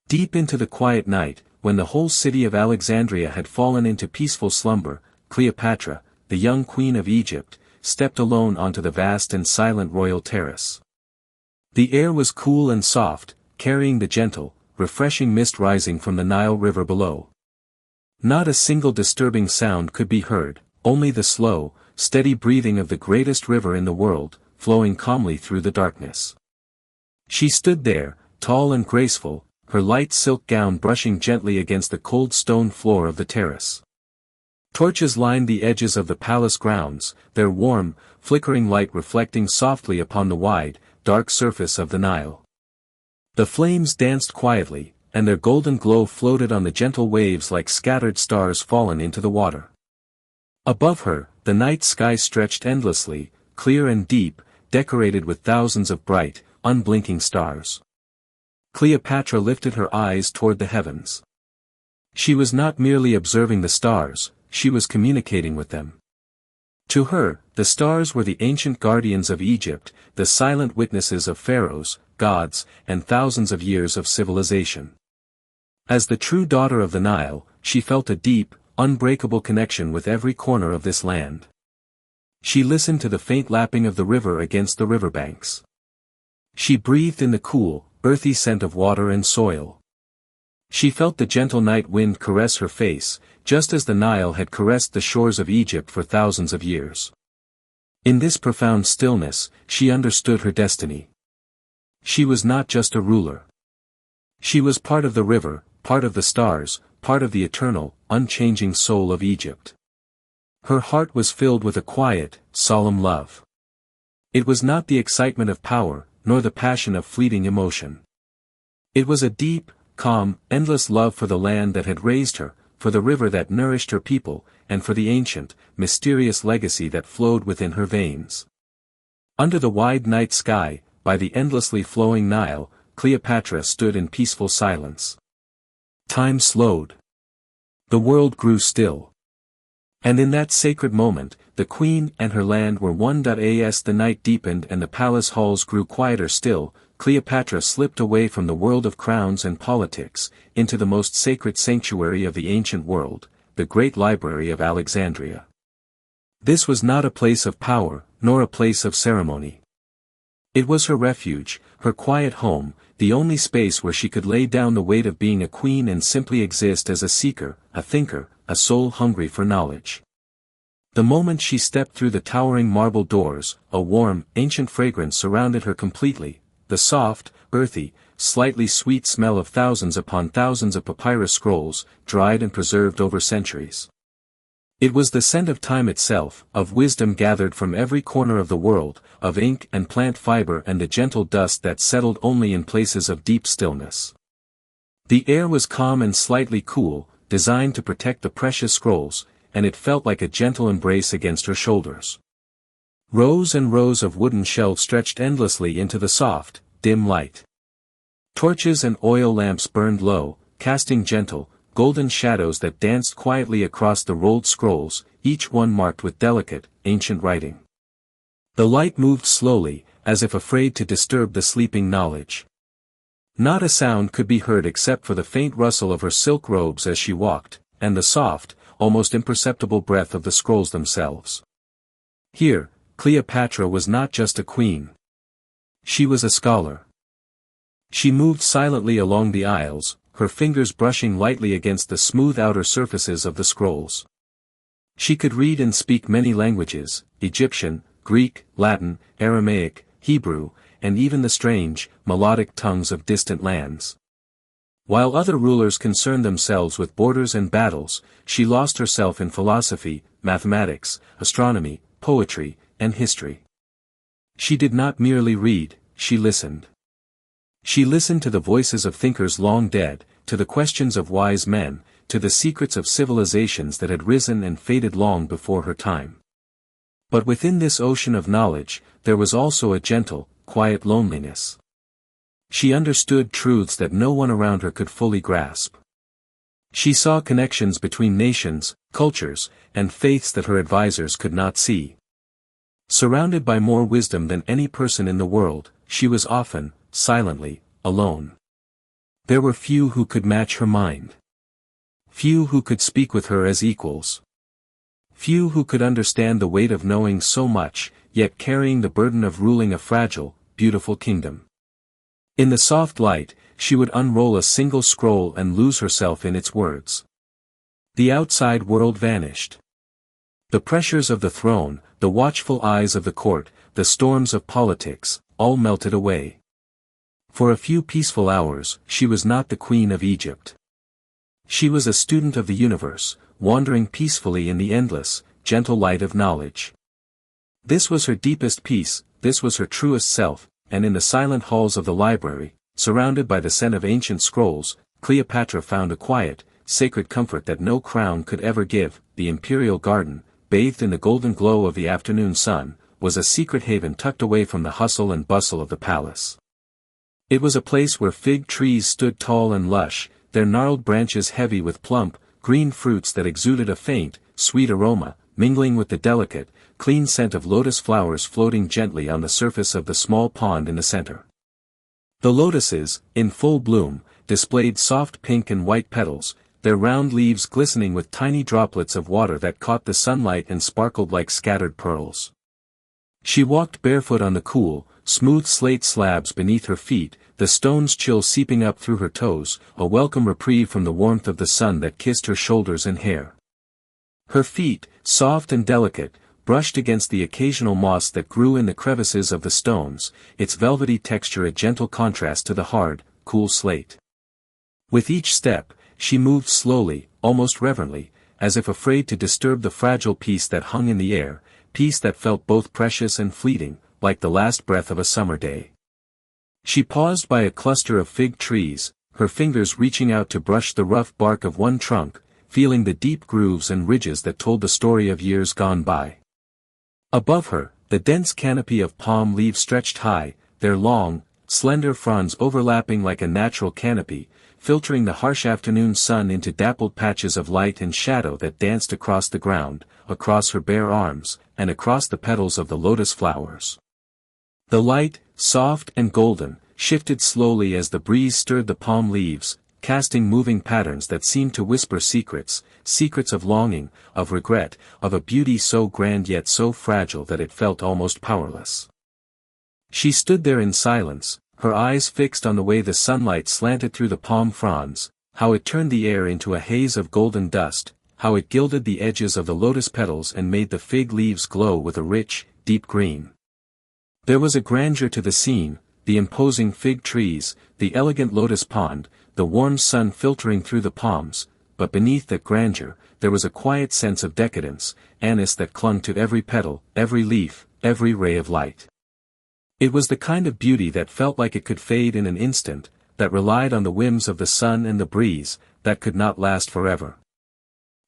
Deep into the quiet night, when the whole city of Alexandria had fallen into peaceful slumber, Cleopatra, the young queen of Egypt, stepped alone onto the vast and silent royal terrace. The air was cool and soft, carrying the gentle, refreshing mist rising from the Nile River below. Not a single disturbing sound could be heard, only the slow, steady breathing of the greatest river in the world, flowing calmly through the darkness. She stood there, tall and graceful, her light silk gown brushing gently against the cold stone floor of the terrace. Torches lined the edges of the palace grounds, their warm, flickering light reflecting softly upon the wide, dark surface of the Nile. The flames danced quietly, and their golden glow floated on the gentle waves like scattered stars fallen into the water. Above her, the night sky stretched endlessly, clear and deep, decorated with thousands of bright, unblinking stars. Cleopatra lifted her eyes toward the heavens. She was not merely observing the stars, she was communicating with them. To her, the stars were the ancient guardians of Egypt, the silent witnesses of pharaohs, gods, and thousands of years of civilization. As the true daughter of the Nile, she felt a deep, unbreakable connection with every corner of this land. She listened to the faint lapping of the river against the riverbanks. She breathed in the cool, earthy scent of water and soil. She felt the gentle night wind caress her face, just as the Nile had caressed the shores of Egypt for thousands of years. In this profound stillness, she understood her destiny. She was not just a ruler. She was part of the river, part of the stars, part of the eternal, unchanging soul of Egypt. Her heart was filled with a quiet, solemn love. It was not the excitement of power, nor the passion of fleeting emotion. It was a deep, calm, endless love for the land that had raised her, for the river that nourished her people, and for the ancient, mysterious legacy that flowed within her veins. Under the wide night sky, by the endlessly flowing Nile, Cleopatra stood in peaceful silence. Time slowed. The world grew still. And in that sacred moment, the queen and her land were one. As the night deepened and the palace halls grew quieter still, Cleopatra slipped away from the world of crowns and politics, into the most sacred sanctuary of the ancient world, the great library of Alexandria. This was not a place of power, nor a place of ceremony. It was her refuge, her quiet home, the only space where she could lay down the weight of being a queen and simply exist as a seeker, a thinker, a soul hungry for knowledge. The moment she stepped through the towering marble doors, a warm, ancient fragrance surrounded her completely, the soft, earthy, slightly sweet smell of thousands upon thousands of papyrus scrolls, dried and preserved over centuries. It was the scent of time itself, of wisdom gathered from every corner of the world, of ink and plant fiber and the gentle dust that settled only in places of deep stillness. The air was calm and slightly cool, designed to protect the precious scrolls, and it felt like a gentle embrace against her shoulders. Rows and rows of wooden shelves stretched endlessly into the soft, dim light. Torches and oil lamps burned low, casting gentle, golden shadows that danced quietly across the rolled scrolls, each one marked with delicate, ancient writing. The light moved slowly, as if afraid to disturb the sleeping knowledge. Not a sound could be heard except for the faint rustle of her silk robes as she walked, and the soft, almost imperceptible breath of the scrolls themselves. Here, Cleopatra was not just a queen. She was a scholar. She moved silently along the aisles, her fingers brushing lightly against the smooth outer surfaces of the scrolls. She could read and speak many languages, Egyptian, Greek, Latin, Aramaic, Hebrew, and even the strange, melodic tongues of distant lands. While other rulers concerned themselves with borders and battles, she lost herself in philosophy, mathematics, astronomy, poetry, and history. She did not merely read, she listened. She listened to the voices of thinkers long dead, to the questions of wise men, to the secrets of civilizations that had risen and faded long before her time. But within this ocean of knowledge, there was also a gentle, quiet loneliness. She understood truths that no one around her could fully grasp. She saw connections between nations, cultures, and faiths that her advisors could not see. Surrounded by more wisdom than any person in the world, she was often, silently, alone. There were few who could match her mind. Few who could speak with her as equals. Few who could understand the weight of knowing so much, yet carrying the burden of ruling a fragile, beautiful kingdom. In the soft light, she would unroll a single scroll and lose herself in its words. The outside world vanished. The pressures of the throne, the watchful eyes of the court, the storms of politics, all melted away. For a few peaceful hours, she was not the Queen of Egypt. She was a student of the universe, wandering peacefully in the endless, gentle light of knowledge. This was her deepest peace, this was her truest self, and in the silent halls of the library, surrounded by the scent of ancient scrolls, Cleopatra found a quiet, sacred comfort that no crown could ever give. The imperial garden, bathed in the golden glow of the afternoon sun, was a secret haven tucked away from the hustle and bustle of the palace. It was a place where fig trees stood tall and lush, their gnarled branches heavy with plump, green fruits that exuded a faint, sweet aroma, mingling with the delicate, clean scent of lotus flowers floating gently on the surface of the small pond in the center. The lotuses, in full bloom, displayed soft pink and white petals, their round leaves glistening with tiny droplets of water that caught the sunlight and sparkled like scattered pearls. She walked barefoot on the cool, smooth slate slabs beneath her feet, the stone's chill seeping up through her toes, a welcome reprieve from the warmth of the sun that kissed her shoulders and hair. Her feet, soft and delicate, brushed against the occasional moss that grew in the crevices of the stones, its velvety texture a gentle contrast to the hard, cool slate. With each step, she moved slowly, almost reverently, as if afraid to disturb the fragile peace that hung in the air, peace that felt both precious and fleeting, like the last breath of a summer day. She paused by a cluster of fig trees, her fingers reaching out to brush the rough bark of one trunk, feeling the deep grooves and ridges that told the story of years gone by. Above her, the dense canopy of palm leaves stretched high, their long, slender fronds overlapping like a natural canopy, filtering the harsh afternoon sun into dappled patches of light and shadow that danced across the ground, across her bare arms, and across the petals of the lotus flowers. The light, soft and golden, shifted slowly as the breeze stirred the palm leaves, casting moving patterns that seemed to whisper secrets, secrets of longing, of regret, of a beauty so grand yet so fragile that it felt almost powerless. She stood there in silence, her eyes fixed on the way the sunlight slanted through the palm fronds, how it turned the air into a haze of golden dust, how it gilded the edges of the lotus petals and made the fig leaves glow with a rich, deep green. There was a grandeur to the scene, the imposing fig trees, the elegant lotus pond, the warm sun filtering through the palms, but beneath that grandeur, there was a quiet sense of decadence, anise that clung to every petal, every leaf, every ray of light. It was the kind of beauty that felt like it could fade in an instant, that relied on the whims of the sun and the breeze, that could not last forever.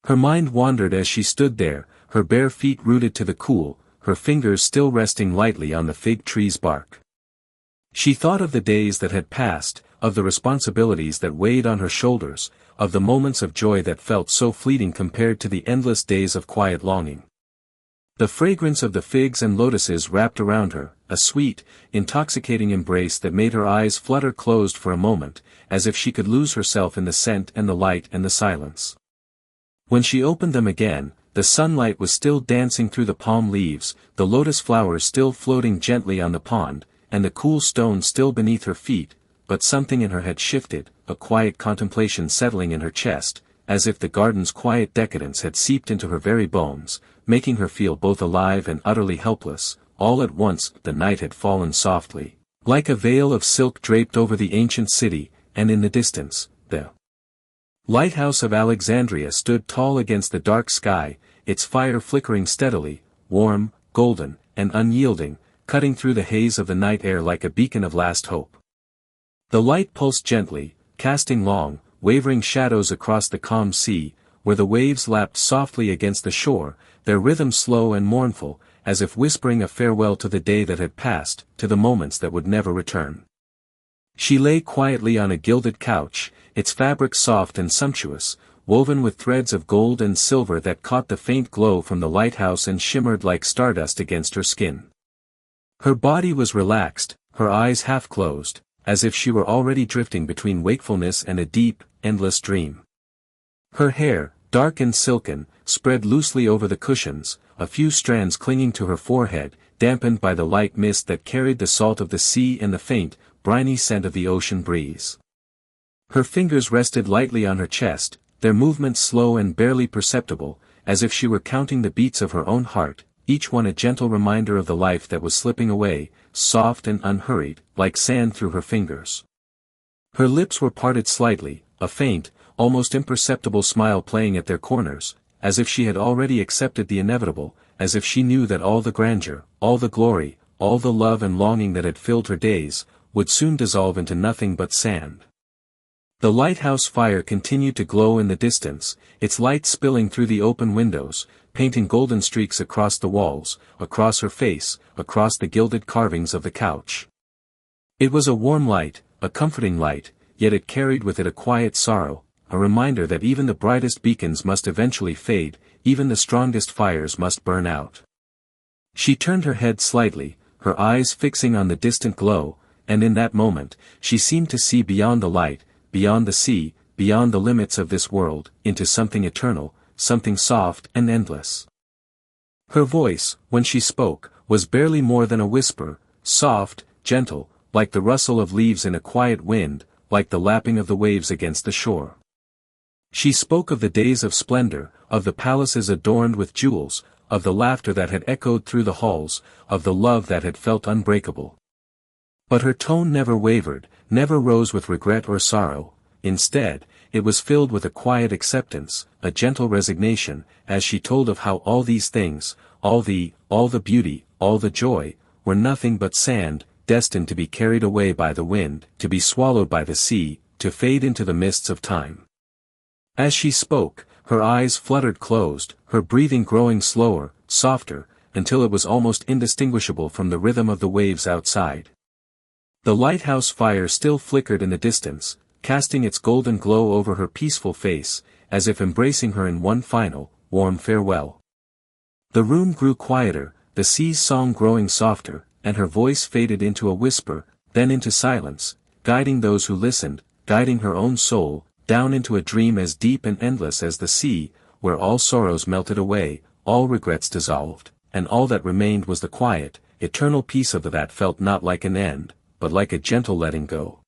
Her mind wandered as she stood there, her bare feet rooted to the cool, her fingers still resting lightly on the fig tree's bark. She thought of the days that had passed, of the responsibilities that weighed on her shoulders, of the moments of joy that felt so fleeting compared to the endless days of quiet longing. The fragrance of the figs and lotuses wrapped around her, a sweet, intoxicating embrace that made her eyes flutter closed for a moment, as if she could lose herself in the scent and the light and the silence. When she opened them again, the sunlight was still dancing through the palm leaves, the lotus flowers still floating gently on the pond, and the cool stone still beneath her feet, but something in her had shifted, a quiet contemplation settling in her chest, as if the garden's quiet decadence had seeped into her very bones, making her feel both alive and utterly helpless. All at once the night had fallen softly, like a veil of silk draped over the ancient city, and in the distance, the lighthouse of Alexandria stood tall against the dark sky, its fire flickering steadily, warm, golden, and unyielding, cutting through the haze of the night air like a beacon of last hope. The light pulsed gently, casting long, wavering shadows across the calm sea, where the waves lapped softly against the shore, their rhythm slow and mournful, as if whispering a farewell to the day that had passed, to the moments that would never return. She lay quietly on a gilded couch, its fabric soft and sumptuous, woven with threads of gold and silver that caught the faint glow from the lighthouse and shimmered like stardust against her skin. Her body was relaxed, her eyes half closed, as if she were already drifting between wakefulness and a deep, endless dream. Her hair, dark and silken, spread loosely over the cushions, a few strands clinging to her forehead, dampened by the light mist that carried the salt of the sea and the faint, briny scent of the ocean breeze. Her fingers rested lightly on her chest, their movements slow and barely perceptible, as if she were counting the beats of her own heart, each one a gentle reminder of the life that was slipping away, soft and unhurried, like sand through her fingers. Her lips were parted slightly, a faint, almost imperceptible smile playing at their corners, as if she had already accepted the inevitable, as if she knew that all the grandeur, all the glory, all the love and longing that had filled her days, would soon dissolve into nothing but sand. The lighthouse fire continued to glow in the distance, its light spilling through the open windows, painting golden streaks across the walls, across her face, across the gilded carvings of the couch. It was a warm light, a comforting light, yet it carried with it a quiet sorrow, a reminder that even the brightest beacons must eventually fade, even the strongest fires must burn out. She turned her head slightly, her eyes fixing on the distant glow, and in that moment, she seemed to see beyond the light, beyond the sea, beyond the limits of this world, into something eternal, something soft and endless. Her voice, when she spoke, was barely more than a whisper, soft, gentle, like the rustle of leaves in a quiet wind, like the lapping of the waves against the shore. She spoke of the days of splendor, of the palaces adorned with jewels, of the laughter that had echoed through the halls, of the love that had felt unbreakable. But her tone never wavered, never rose with regret or sorrow. Instead, it was filled with a quiet acceptance, a gentle resignation, as she told of how all these things, all the beauty, all the joy, were nothing but sand, destined to be carried away by the wind, to be swallowed by the sea, to fade into the mists of time. As she spoke, her eyes fluttered closed, her breathing growing slower, softer, until it was almost indistinguishable from the rhythm of the waves outside. The lighthouse fire still flickered in the distance, casting its golden glow over her peaceful face, as if embracing her in one final, warm farewell. The room grew quieter, the sea's song growing softer, and her voice faded into a whisper, then into silence, guiding those who listened, guiding her own soul, down into a dream as deep and endless as the sea, where all sorrows melted away, all regrets dissolved, and all that remained was the quiet, eternal peace of that felt not like an end, but like a gentle letting go.